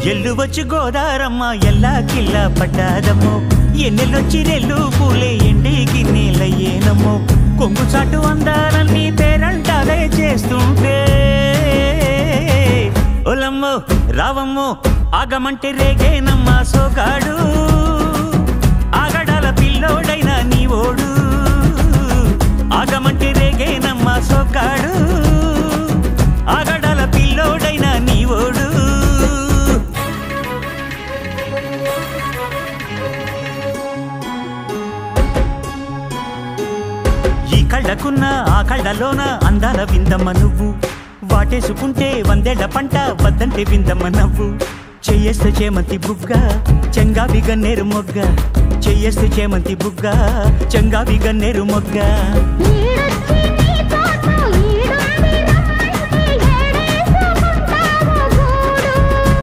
ఎల్లు వచ్చి గోదారమ్మ ఎల్లా కిల్లా పడ్డాదమ్మో ఎన్నెల్లొచ్చి రెల్లు పూలే ఎండికి నీలయ్యేనమ్మో కొంగు చాటు అందాలన్నీ పేరంటాలే చేస్తుంటే ఒలమ్మో రావమ్మో ఆగమంటే రేగేనమ్మా సోగాడు ఆగడాల పిల్లోడైనా నీ ఓడు ఆగమంటే రేగేనమ్మా సోగాడు ఆగడాల పిల్లోడైనా నీ ఓడు ఈ కళ్ళకున్న ఆ కళ్ళలోన అందాల విందమ్మ నువ్వు వాటేసుకుంటే వందేళ్ల పంట వద్దంటే విందమ్మ నవ్వు చెయ్యేస్తే చేమంతి బుగ్గ చెంగావి గన్నేరు మొగ్గ చెయ్యేస్తే చేమంతి బుగ్గ చెంగావి గన్నేరు మొగ్గ